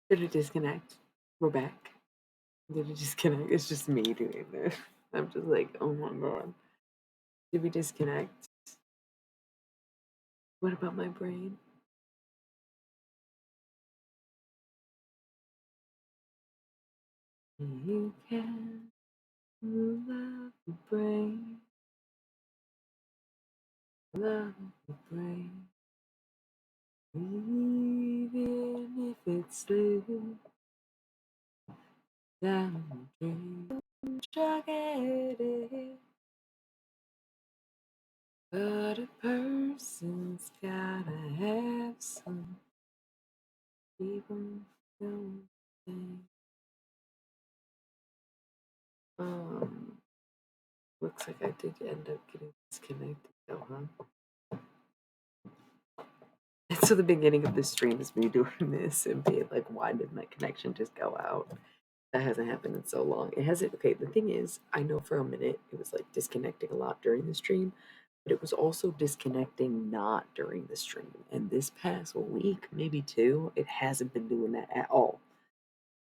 Did it disconnect? We're back. Did it disconnect? It's just me doing this. I'm just like, oh my god. Did we disconnect? What about my brain? You can love the brain, love the brain, even if it's slip down the drain. Try get it, but a person's gotta have some people don't think. Um, Looks like I did end up getting disconnected though, huh? And so the beginning of the stream is me doing this and being like, why did my connection just go out? That hasn't happened in so long. It hasn't. Okay, the thing is, I know for a minute it was like disconnecting a lot during the stream, but it was also disconnecting not during the stream. And this past week, maybe two, it hasn't been doing that at all.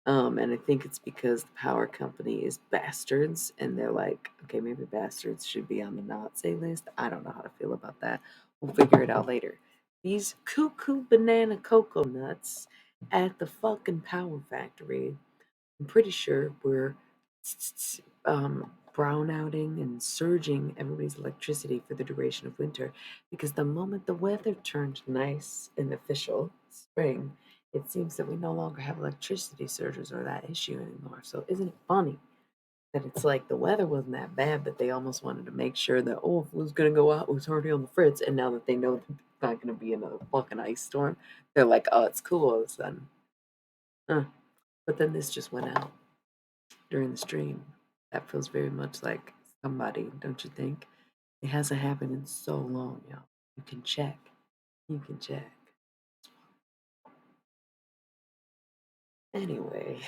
And I think it's because the power company is bastards, and they're like, okay, maybe bastards should be on the not say list. I don't know how to feel about that. We'll figure it out later. These cuckoo banana cocoa nuts at the fucking power factory, I'm pretty sure we're brownouting and surging everybody's electricity for the duration of winter because the moment the weather turned nice and official spring, it seems that we no longer have electricity surges or that issue anymore. So isn't it funny that it's like the weather wasn't that bad, but they almost wanted to make sure that, oh, if it was going to go out, it was already on the fritz. And now that they know that it's not going to be another fucking ice storm, they're like, oh, it's cool all of a sudden. Huh. But then this just went out during the stream. That feels very much like somebody, don't you think? It hasn't happened in so long, y'all. You can check. You can check. Anyway,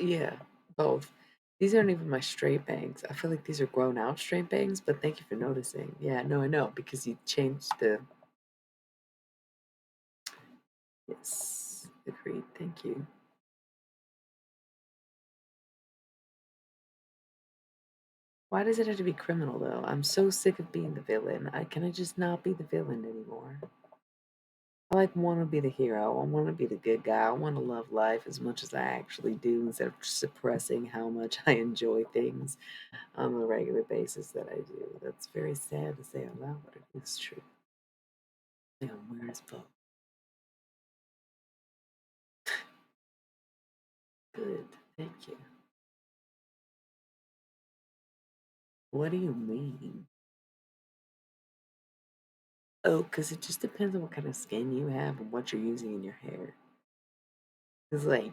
yeah, both. These aren't even my straight bangs. I feel like these are grown out straight bangs, but thank you for noticing. Yeah, no, I know because you changed the. Yes, agreed. Thank you. Why does it have to be criminal though? I'm so sick of being the villain. Can I just not be the villain anymore? I like want to be the hero. I want to be the good guy. I want to love life as much as I actually do instead of suppressing how much I enjoy things on a regular basis that I do. That's very sad to say out loud, but it is true. Damn, where is Bo? Good, thank you. What do you mean? Oh, because it just depends on what kind of skin you have and what you're using in your hair. It's like,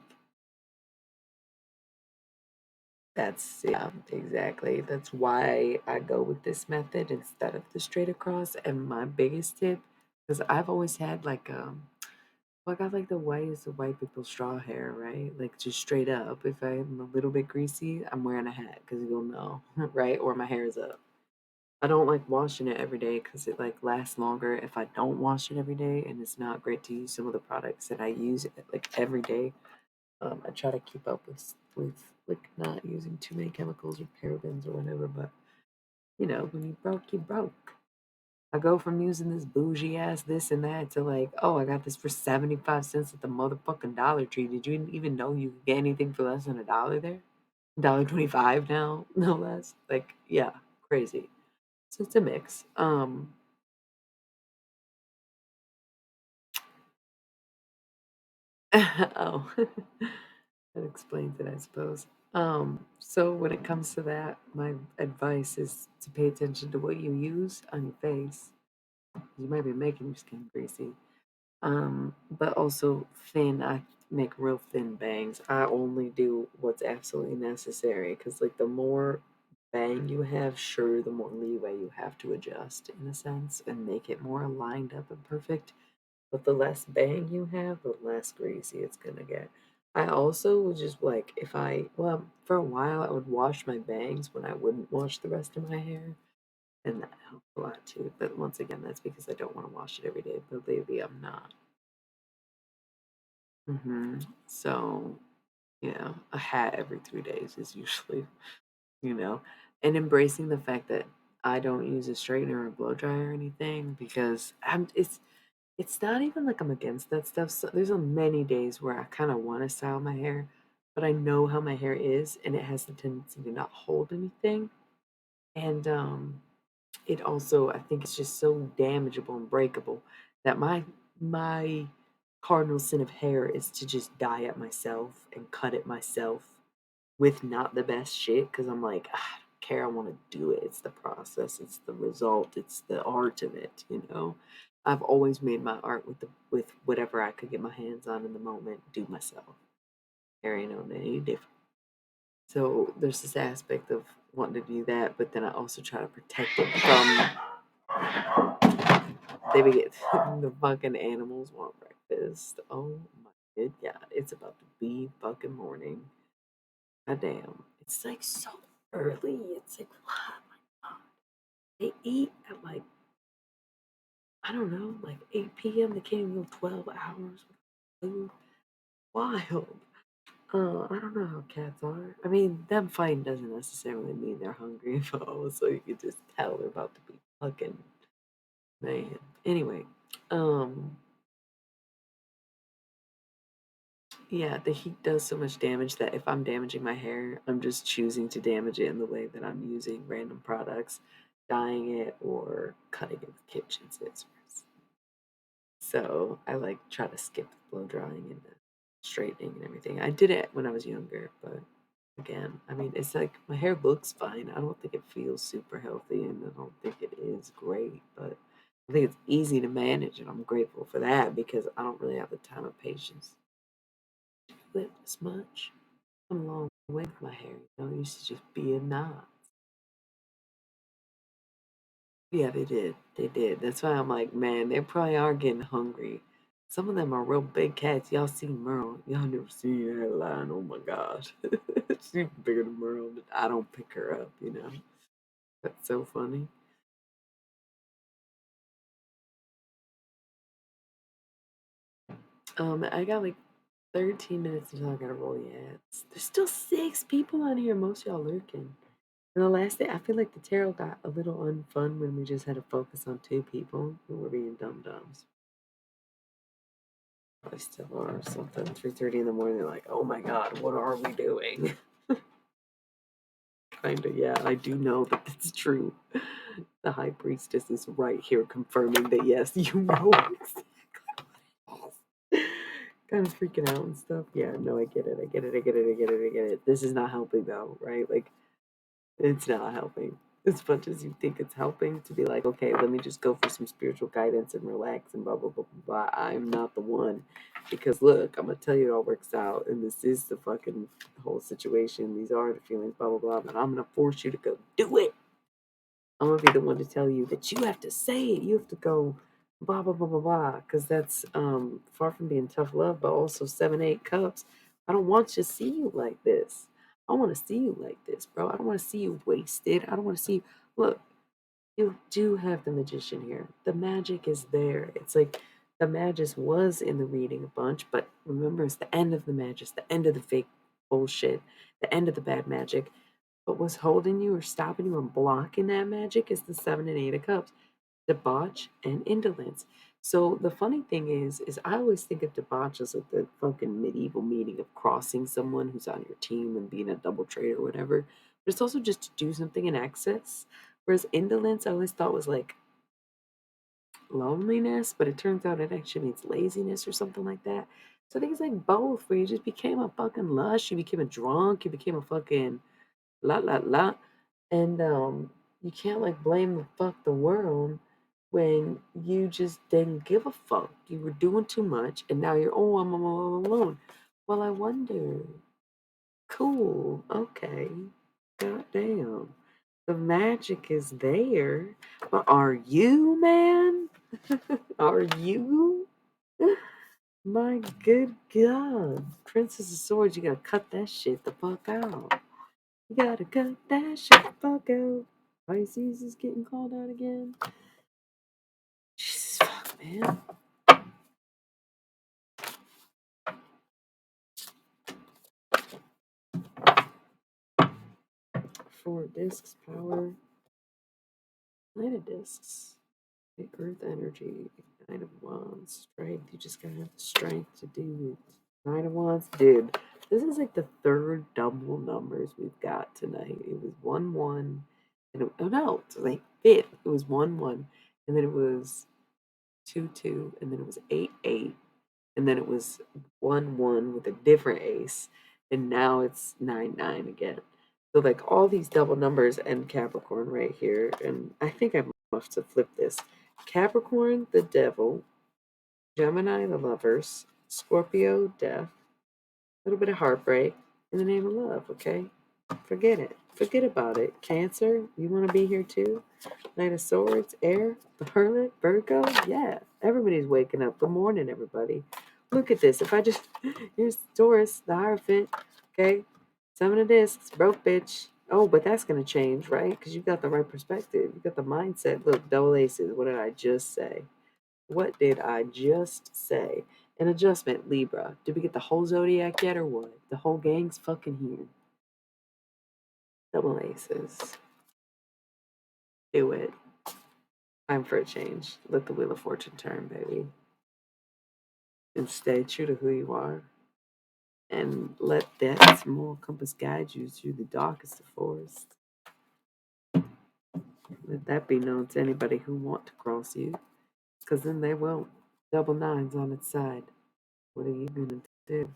that's, yeah, exactly. That's why I go with this method instead of the straight across. And my biggest tip, because I've always had like, well, I got like the whitest of white people straw hair, right? Like just straight up. If I'm a little bit greasy, I'm wearing a hat because you'll know, right? Or my hair is up. I don't like washing it every day because it like lasts longer if I don't wash it every day, and it's not great to use some of the products that I use like every day. I try to keep up with like not using too many chemicals or parabens or whatever, but when you broke, you broke. I go from using this bougie ass this and that to like, oh, I got this for 75 cents at the motherfucking Dollar Tree. Did you even know you could get anything for less than $1 there? $1.25 now, no less. Like, yeah, crazy. So it's a mix. Oh, that explains it, I suppose. So when it comes to that, my advice is to pay attention to what you use on your face. You might be making your skin greasy. But also thin. I make real thin bangs. I only do what's absolutely necessary because, like, the more bang you have, sure, the more leeway you have to adjust in a sense and make it more lined up and perfect. But the less bang you have, the less greasy it's gonna get. I also would just like if well, for a while I would wash my bangs when I wouldn't wash the rest of my hair, and that helped a lot too. But once again, that's because I don't want to wash it every day. But lately, I'm not. So yeah, a hat every 3 days is usually, you know, and embracing the fact that I don't use a straightener or blow dryer or anything because it's not even like I'm against that stuff. So there's a many days where I kind of want to style my hair, but I know how my hair is and it has the tendency to not hold anything. And it also I think it's just so damageable and breakable that my cardinal sin of hair is to just dye it myself and cut it myself with not the best shit because I'm like, "Ah, I don't care, I want to do it. It's the process, it's the result, it's the art of it, you know. I've always made my art with whatever I could get my hands on in the moment, do myself. There ain't no any different. So there's this aspect of wanting to do that, but then I also try to protect it from they be get the fucking animals want breakfast. Oh my good God, it's about to be fucking morning. God damn. It's like so early. It's like, wow, my God. They eat at like, I don't know, like 8 p.m. They can't even go 12 hours with food. Wild. I don't know how cats are. I mean, them fighting doesn't necessarily mean they're hungry, but also you can just tell they're about to be fucking man. Anyway, um, yeah, the heat does so much damage that if I'm damaging my hair, I'm just choosing to damage it in the way that I'm using random products, dyeing it or cutting it with kitchen scissors. So I like try to skip the blow drying and the straightening and everything. I did it when I was younger, but again, I mean, it's like my hair looks fine. I don't think it feels super healthy, and I don't think it is great, but I think it's easy to manage, and I'm grateful for that because I don't really have the time or patience to do it as much. I'm a long way with my hair, you know. It used to just be a knot. Yeah, they did. They did. That's why I'm like, man, they probably are getting hungry. Some of them are real big cats. Y'all seen Merle. Y'all never seen that line. Oh my God. She's bigger than Merle, but I don't pick her up, you know. That's so funny. I got like 13 minutes until I gotta roll your ads. There's still 6 people on here, most y'all lurking. And the last day, I feel like the tarot got a little unfun when we just had to focus on 2 people who were being dum dums. Probably still are something. 3:30 in the morning. They're like, oh my God, what are we doing? Kinda, yeah, I do know that that's true. The high priestess is right here confirming that yes, you know exactly. Kind of freaking out and stuff. Yeah, no, I get it. I get it. I get it. I get it. I get it. This is not helping though, right? Like, it's not helping. As much as you think it's helping to be like, okay, let me just go for some spiritual guidance and relax and blah, blah, blah, blah, blah. I'm not the one. Because look, I'm going to tell you it all works out. And this is the fucking whole situation. These are the feelings, blah, blah, blah. But I'm going to force you to go do it. I'm going to be the one to tell you that you have to say it. You have to go blah, blah, blah, blah, blah. Because that's far from being tough love, but also 7, 8 cups. I don't want to see you like this. I want to see you like this, bro. I don't want to see you wasted. I don't want to see you. Look, you do have the magician here. The magic is there. It's like the magus was in the reading a bunch, but remember, it's the end of the magic, the end of the fake bullshit, the end of the bad magic. But what's holding you or stopping you and blocking that magic is the 7 and 8 of cups, debauch and indolence. So the funny thing is I always think of debauch as like the fucking medieval meaning of crossing someone who's on your team and being a double trade or whatever. But it's also just to do something in excess. Whereas indolence I always thought was like loneliness, but it turns out it actually means laziness or something like that. So I think it's like both, where you just became a fucking lush, you became a drunk, you became a fucking la la la. And you can't like blame the fuck the world when you just didn't give a fuck. You were doing too much and now you're I'm all alone. Well, I wonder. Cool. Okay. Goddamn. The magic is there. But are you, man? Are you? My good God. Princess of Swords, you gotta cut that shit the fuck out. You gotta cut that shit the fuck out. Pisces is getting called out again. Jesus fuck, man. Four discs, power. Nine of discs. The earth energy. Nine of wands. Strength. You just gotta have the strength to do it. Nine of wands. Dude, this is like the third double numbers we've got tonight. It was 1 1. And oh no, it's like fifth. It was 1 1. And then it was 2 2. And then it was 8 8. And then it was 1 1 with a different ace. And now it's 9 9 again. So, like, all these double numbers and Capricorn right here. And I think I must have flipped this. Capricorn, the devil. Gemini, the lovers. Scorpio, death. A little bit of heartbreak in the name of love, okay? Forget it. Forget about it. Cancer, you want to be here too? Knight of Swords, Air, the Hermit, Virgo. Yeah, everybody's waking up. Good morning, everybody. Look at this. If I just, here's Taurus, the Hierophant, okay? Seven of Discs, broke bitch. Oh, but that's going to change, right? Because you've got the right perspective. You've got the mindset. Look, double aces. What did I just say? What did I just say? An adjustment, Libra. Did we get the whole zodiac yet or what? The whole gang's fucking here. Double aces. Do it. Time for a change. Let the wheel of fortune turn, baby. And stay true to who you are. And let that moral compass guide you through the darkest of forests. Let that be known to anybody who want to cross you. Because then they won't. Double nines on its side. What are you going to do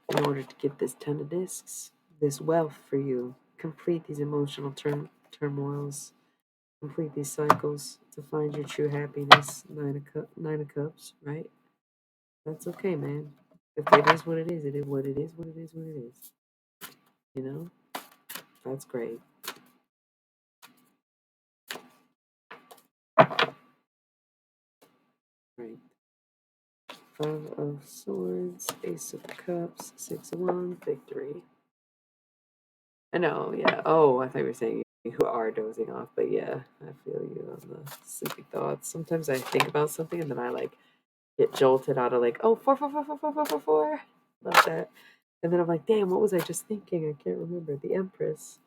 in order to get this 10 of discs? This wealth for you. Complete these emotional turmoils. Complete these cycles to find your true happiness. Nine of cups, right? That's okay, man. If it is what it is, it is what it is, what it is, what it is. You know? That's great. Right. Five of Swords, Ace of Cups, Six of Wands, victory. I know, yeah. Oh, I thought you were saying you are dozing off, but yeah, I feel you on the sleepy thoughts. Sometimes I think about something and then I like get jolted out of like, oh, four. Love that. And then I'm like, damn, what was I just thinking? I can't remember. The Empress.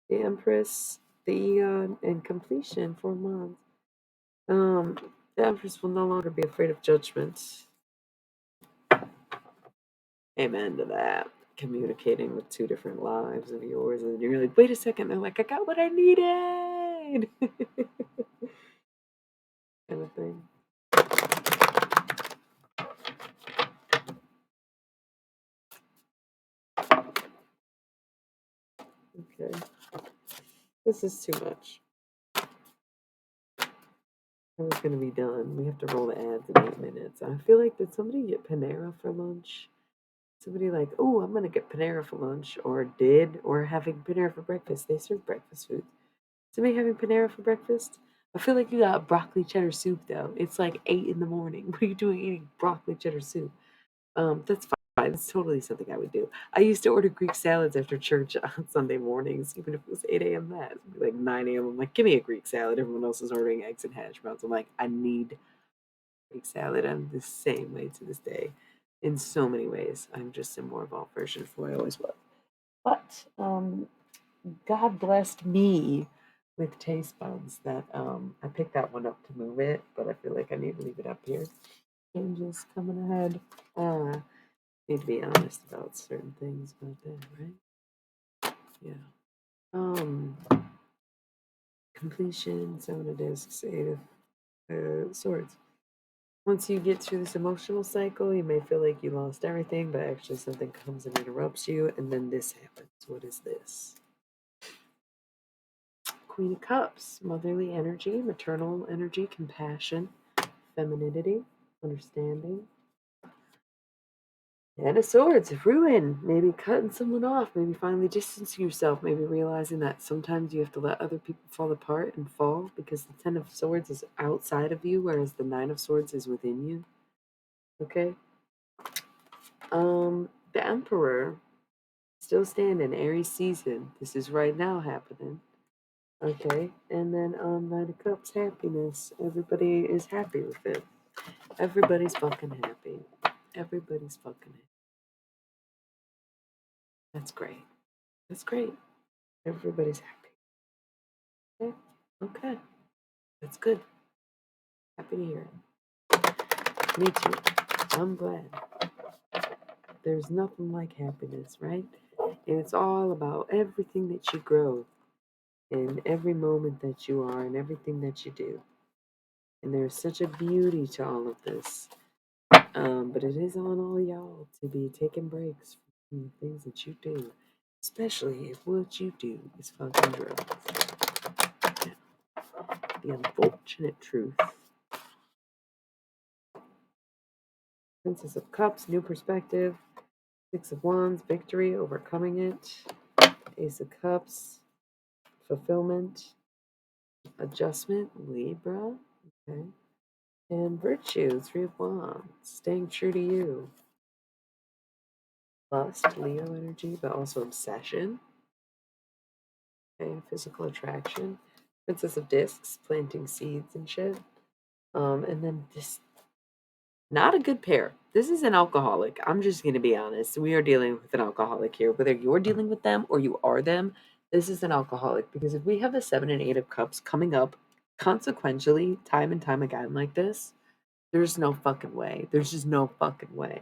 The Empress, the Eon, and completion 4 months. The Empress will no longer be afraid of judgment. Amen to that. Communicating with two different lives of yours, and you're like, wait a second. They're like, I got what I needed. Kind of thing. Okay. This is too much. I was going to be done. We have to roll the ads in 8 minutes. I feel like, did somebody get Panera for lunch? Somebody like, oh, I'm going to get Panera for lunch, or having Panera for breakfast. They serve breakfast food. Somebody having Panera for breakfast? I feel like you got broccoli cheddar soup, though. It's like 8 in the morning. What are you doing eating broccoli cheddar soup? That's fine. It's totally something I would do. I used to order Greek salads after church on Sunday mornings, even if it was 8 a.m. Mass. It would be like 9 a.m. I'm like, give me a Greek salad. Everyone else is ordering eggs and hash browns. I'm like, I need Greek salad. I'm the same way to this day. In so many ways. I'm just a more evolved version of who I always was. But God blessed me with taste buds that I picked that one up to move it, but I feel like I need to leave it up here. Changes coming ahead. Need to be honest about certain things about that, right? Yeah. Completion, 7 of discs, 8 of swords. Once you get through this emotional cycle, you may feel like you lost everything, but actually something comes and interrupts you, and then this happens. What is this? Queen of Cups, motherly energy, maternal energy, compassion, femininity, understanding. And of Swords, ruin. Maybe cutting someone off, maybe finally distancing yourself, maybe realizing that sometimes you have to let other people fall apart and fall because the Ten of Swords is outside of you, whereas the Nine of Swords is within you. Okay. The Emperor still standing. Aries season. This is right now happening. Okay. And then Nine of Cups, happiness. Everybody is happy with it. Everybody's fucking happy. Everybody's fucking happy. That's great. That's great. Everybody's happy. Okay. Okay. That's good. Happy to hear it. Me too. I'm glad. There's nothing like happiness, right? And it's all about everything that you grow in every moment that you are and everything that you do. And there's such a beauty to all of this. But it is on all y'all to be taking breaks from the things that you do, especially if what you do is fucking drugs. Yeah. The unfortunate truth. Princess of Cups, new perspective. Six of Wands, victory, overcoming it. Ace of Cups, fulfillment, adjustment, Libra. Okay. And virtue, Three of Wands, staying true to you. Lust, Leo energy, but also obsession. Okay, physical attraction. Princess of Discs, planting seeds and shit. And then this, not a good pair. This is an alcoholic. I'm just going to be honest. We are dealing with an alcoholic here. Whether you're dealing with them or you are them, this is an alcoholic. Because if we have a 7 and 8 of cups coming up consequentially time and time again like this, there's no fucking way. There's just no fucking way.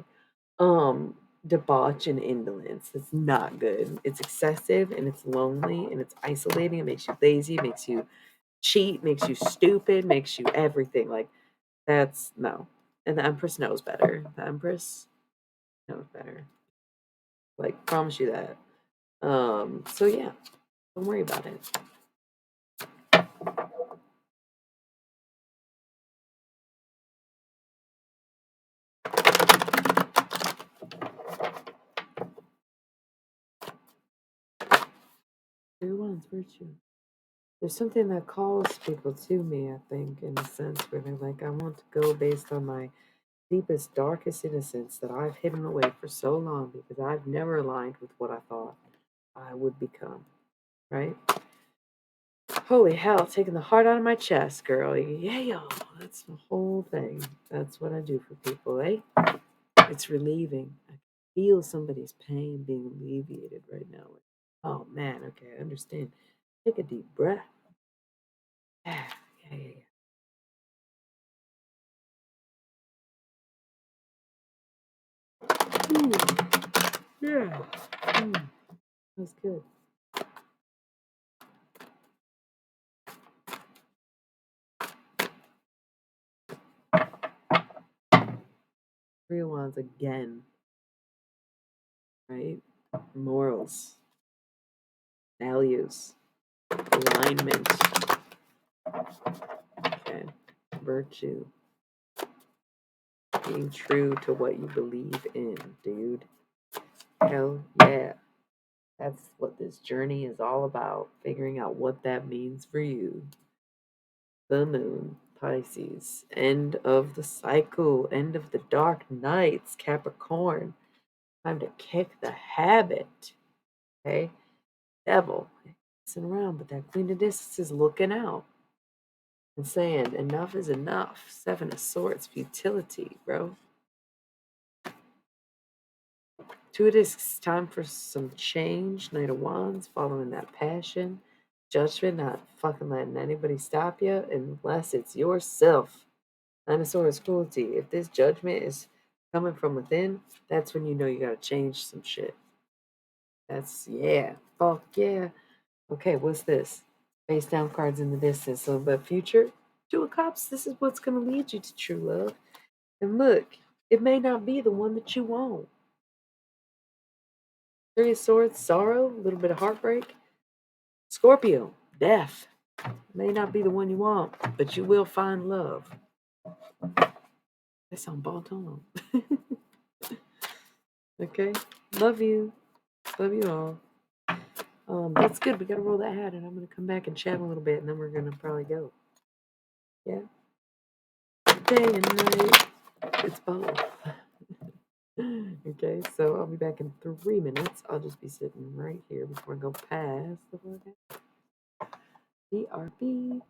Debauch and indolence. It's not good. It's excessive and it's lonely and it's isolating. It makes you lazy, makes you cheat, makes you stupid, makes you everything. Like, that's no. And the Empress knows better. The Empress knows better. Like, promise you that. So yeah, don't worry about it. Who wants virtue? There's something that calls people to me, I think, in a sense where they're like, I want to go based on my deepest, darkest innocence that I've hidden away for so long because I've never aligned with what I thought I would become. Right? Holy hell, taking the heart out of my chest, girl. Yeah, yo, that's the whole thing. That's what I do for people, eh? It's relieving. I can feel somebody's pain being alleviated right now. Oh man, okay, I understand. Take a deep breath. Yeah, yeah, yeah, yeah. Yeah. That's good. Real ones again, right? Morals, values, alignment, okay, virtue, being true to what you believe in, dude. Hell yeah. That's what this journey is all about, figuring out what that means for you. The moon, Pisces, end of the cycle, end of the dark nights, Capricorn. Time to kick the habit. Okay? Devil, messing around, but that Queen of Discs is looking out and saying, enough is enough. Seven of Swords, futility, bro. Two of Discs, time for some change. Knight of Wands, following that passion. Judgment, not fucking letting anybody stop you unless it's yourself. Nine of Swords, cruelty. If this judgment is coming from within, that's when you know you gotta change some shit. That's, yeah. Fuck yeah. Okay, what's this? Face down cards in the distance. So, but future, Two of Cups, this is what's going to lead you to true love. And look, it may not be the one that you want. Three of Swords, sorrow, a little bit of heartbreak. Scorpio, death. May not be the one you want, but you will find love. That's on bon ton. Okay, love you. Love you all. That's good. We got to roll that hat, and I'm going to come back and chat a little bit, and then we're going to probably go. Yeah. Day and night. It's both. Okay, so I'll be back in 3 minutes. I'll just be sitting right here before I go past the BRB.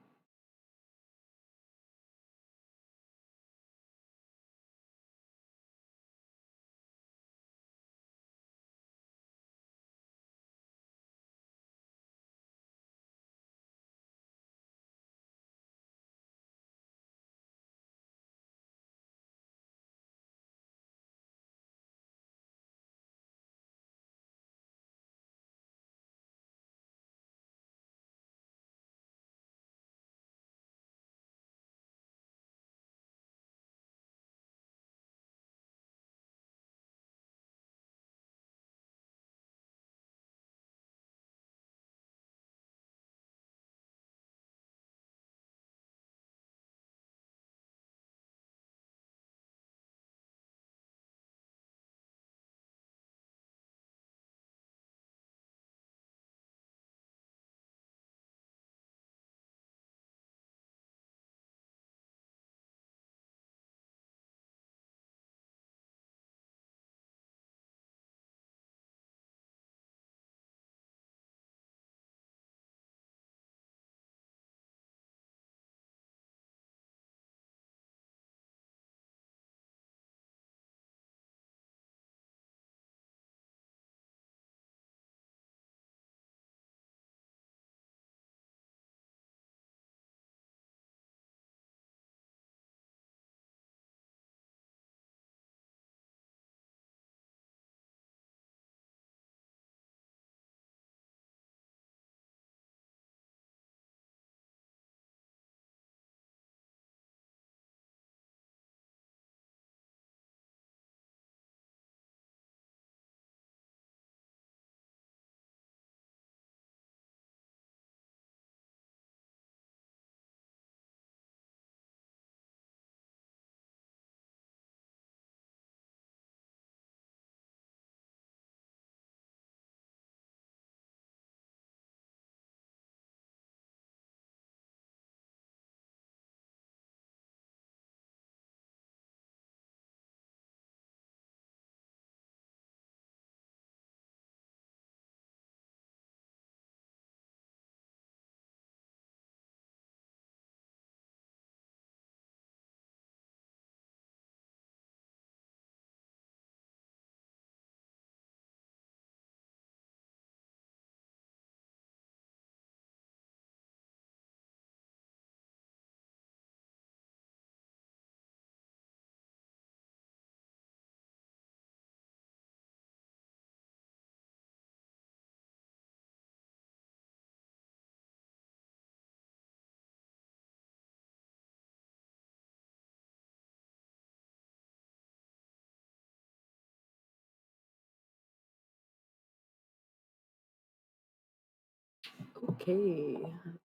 Okay,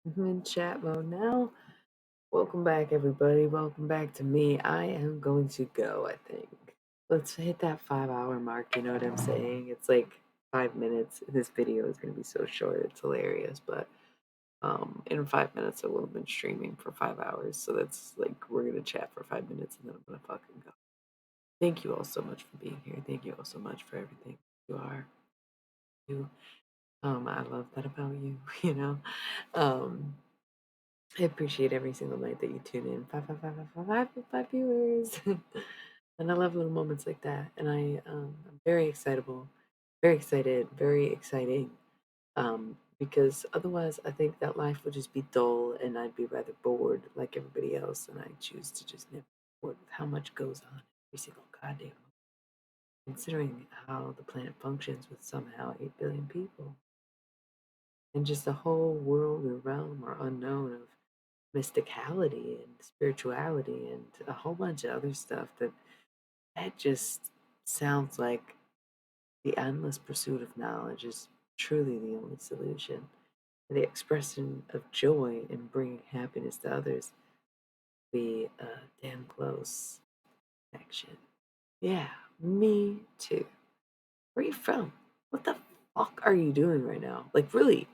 I'm in chat mode now. Welcome back, everybody. Welcome back to me. I am going to go, I think. Let's hit that 5 hour mark. You know what I'm saying? It's like 5 minutes. This video is going to be so short. It's hilarious. But in 5 minutes, I will have been streaming for 5 hours. So that's like, we're going to chat for 5 minutes and then I'm going to fucking go. Thank you all so much for being here. Thank you all so much for everything you are. You. I love that about you, you know. Um, I appreciate every single night that you tune in. Five viewers. And I love little moments like that. And I'm very excitable, very excited, very exciting. Because otherwise, I think that life would just be dull and I'd be rather bored like everybody else. And I choose to just never be bored with how much goes on every single goddamn moment. Considering how the planet functions with somehow 8 billion people and just a whole world or realm or unknown of mysticality and spirituality and a whole bunch of other stuff that just sounds like the endless pursuit of knowledge is truly the only solution. The expression of joy and bringing happiness to others be a damn close connection. Yeah, me too. Where are you from? What the fuck are you doing right now? Like, really,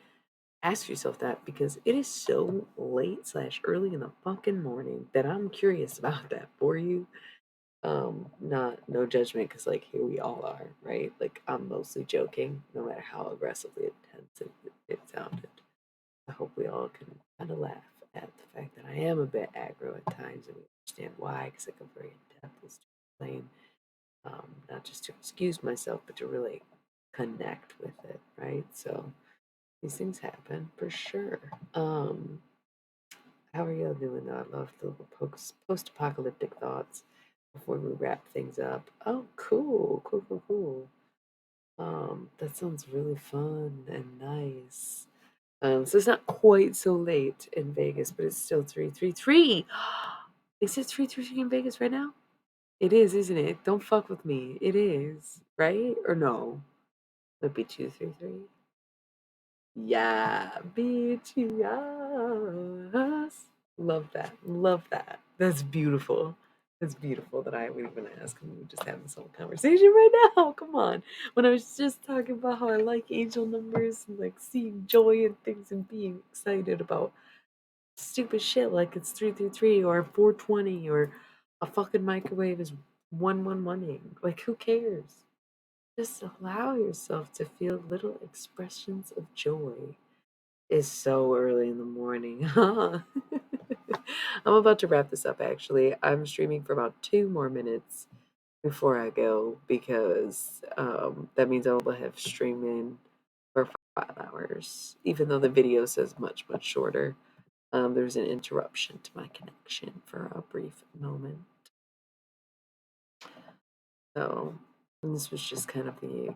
ask yourself that because it is so late slash early in the fucking morning that I'm curious about that for you. Not no judgment because like here we all are, right? Like I'm mostly joking, no matter how aggressively intense it sounded. I hope we all can kind of laugh at the fact that I am a bit aggro at times, and we understand why, because I go very in depth as to explain, not just to excuse myself, but to really connect with it, right? So these things happen for sure. How are y'all doing though? I love the post-apocalyptic thoughts before we wrap things up. Oh, cool, cool, cool, cool. That sounds really fun and nice. So it's not quite so late in Vegas, but it's still 333. Is it 333 in Vegas right now? It is, isn't it? Don't fuck with me. It is, right? Or no? Would be 233. Yeah, bitch, yes. Love that. Love that. That's beautiful. That's beautiful that I would even ask and we would just have this whole conversation right now. Come on. When I was just talking about how I like angel numbers and like seeing joy in things and being excited about stupid shit like it's 333 or 420 or a fucking microwave is 111ing. Like, who cares? Just allow yourself to feel little expressions of joy. It's so early in the morning, huh? I'm about to wrap this up actually. I'm streaming for about 2 more minutes before I go because that means I will have streaming for 5 hours, even though the video says much, much shorter. There's an interruption to my connection for a brief moment. So, and this was just kind of the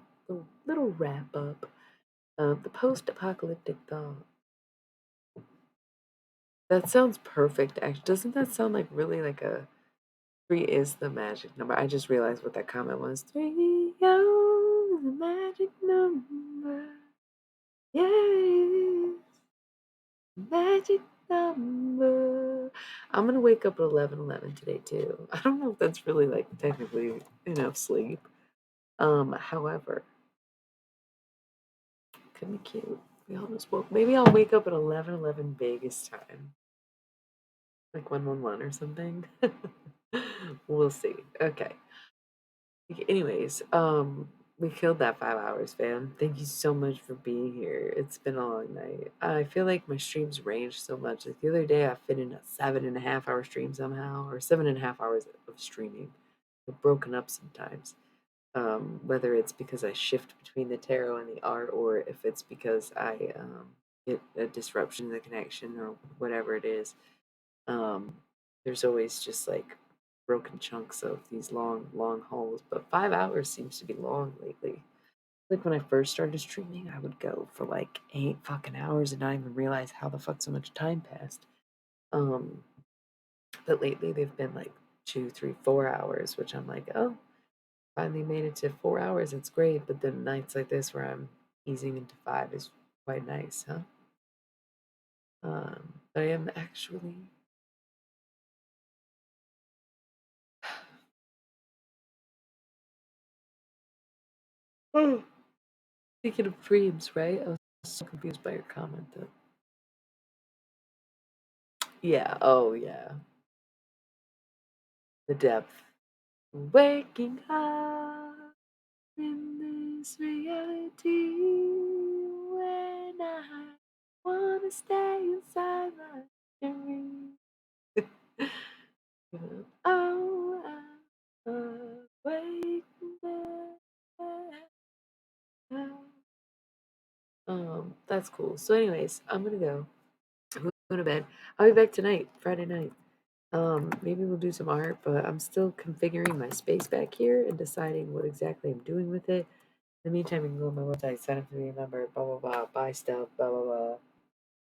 little wrap up of the post apocalyptic thought. That sounds perfect, actually. Doesn't that sound like really like a three is the magic number? I just realized what that comment was. Three is the magic number. Yeah, it is the magic number. I'm gonna wake up at 11:11 today too. I don't know if that's really like technically enough sleep. However, could be cute. We almost woke. Maybe I'll wake up at 11:11 Vegas time, like 111 or something. We'll see. Okay. Anyways, we killed that 5 hours, fam. Thank you so much for being here. It's been a long night. I feel like my streams range so much. Like the other day, I fit in a 7.5 hour stream somehow, or 7.5 hours of streaming. They're broken up sometimes. Whether it's because I shift between the tarot and the art, or if it's because I get a disruption in the connection, or whatever it is. Um, there's always just like broken chunks of these long, long hauls, but 5 hours seems to be long lately. Like when I first started streaming, I would go for like 8 fucking hours and not even realize how the fuck so much time passed. Um, but lately they've been like 2, 3, 4 hours, which I'm like, oh, finally made it to 4 hours. It's great. But then nights like this where I'm easing into five is quite nice, huh? I am actually speaking of dreams, right? I was so confused by your comment though. Yeah, oh yeah. The depth. Waking up in this reality when I wanna stay inside my dream. Oh, I'm awake now. That's cool. So, anyways, I'm gonna go. I'm going to bed. I'll be back tonight, Friday night. Maybe we'll do some art, but I'm still configuring my space back here and deciding what exactly I'm doing with it. In the meantime, you can go on my website, sign up to be a member, blah blah blah, buy stuff, blah blah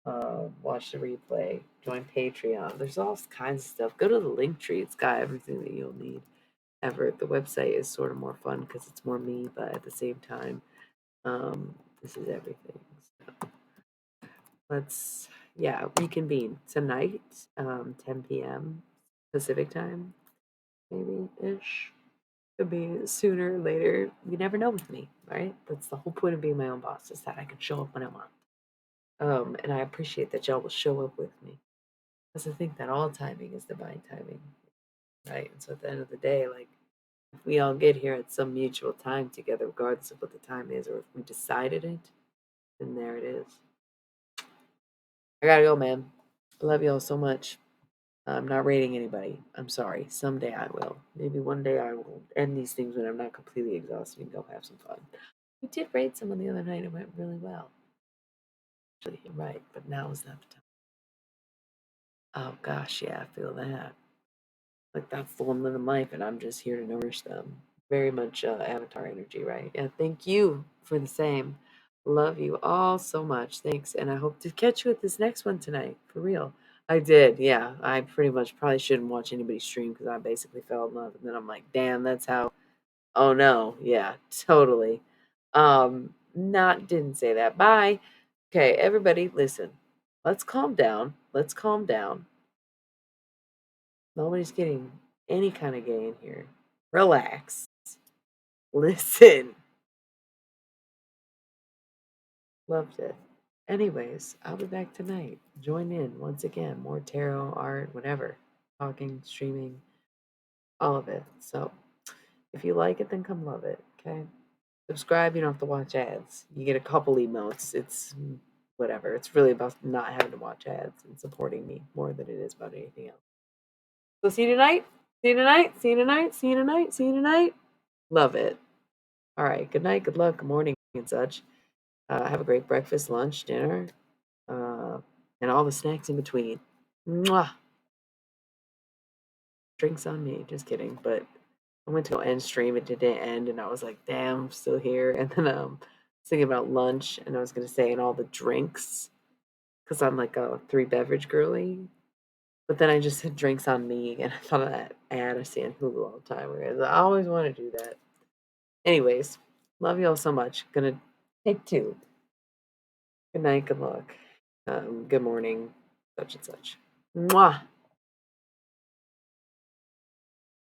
blah. Watch the replay, join Patreon. There's all kinds of stuff. Go to the link tree; it's got everything that you'll need ever. The website is sort of more fun because it's more me, but at the same time, this is everything. So let's reconvene tonight, 10 p.m. Pacific time, maybe ish. Could be sooner, later. You never know with me, right? That's the whole point of being my own boss, is that I can show up when I want. And I appreciate that y'all will show up with me. Because I think that all timing is divine timing. right? And so at the end of the day, like if we all get here at some mutual time together, regardless of what the time is, or if we decided it, then there it is. I gotta go, man. I love y'all so much. I'm not rating anybody. I'm sorry. Someday I will. Maybe one day I will end these things when I'm not completely exhausted and go have some fun. We did rate someone the other night. It went really well. Actually, you're right, but now is not the time. Oh gosh, yeah, I feel that. Like that's the one living life, and I'm just here to nourish them. Very much Avatar energy, right? Yeah, thank you for the same. Love you all so much. Thanks, and I hope to catch you at this next one tonight. For real. I did, yeah. I pretty much probably shouldn't watch anybody stream because I basically fell in love, and then I'm like, damn, that's how. Oh no, yeah, totally. Not didn't say that. Bye. Okay, everybody, listen. Let's calm down. Let's calm down. Nobody's getting any kind of gay in here. Relax. Listen. Loved it. Anyways, I'll be back tonight. Join in once again. More tarot, art, whatever. Talking, streaming, all of it. So if you like it, then come love it. Okay. Subscribe. You don't have to watch ads. You get a couple emotes. It's whatever. It's really about not having to watch ads and supporting me more than it is about anything else. So see you tonight. See you tonight. See you tonight. See you tonight. See you tonight. Love it. All right. Good night. Good luck. Good morning and such. Have a great breakfast, lunch, dinner, uh, and all the snacks in between. Mwah! Drinks on me. Just kidding. But I went to go end stream. It didn't end, and I was like, "Damn, I'm still here." And then I was thinking about lunch, and I was gonna say, and all the drinks, because I'm like a three beverage girly. But then I just said drinks on me, and I thought of that ad I see on Hulu all the time. Where I always want to do that. Anyways, love you all so much. Gonna take two. Good night. Good luck. Good morning. Such and such. Mwah.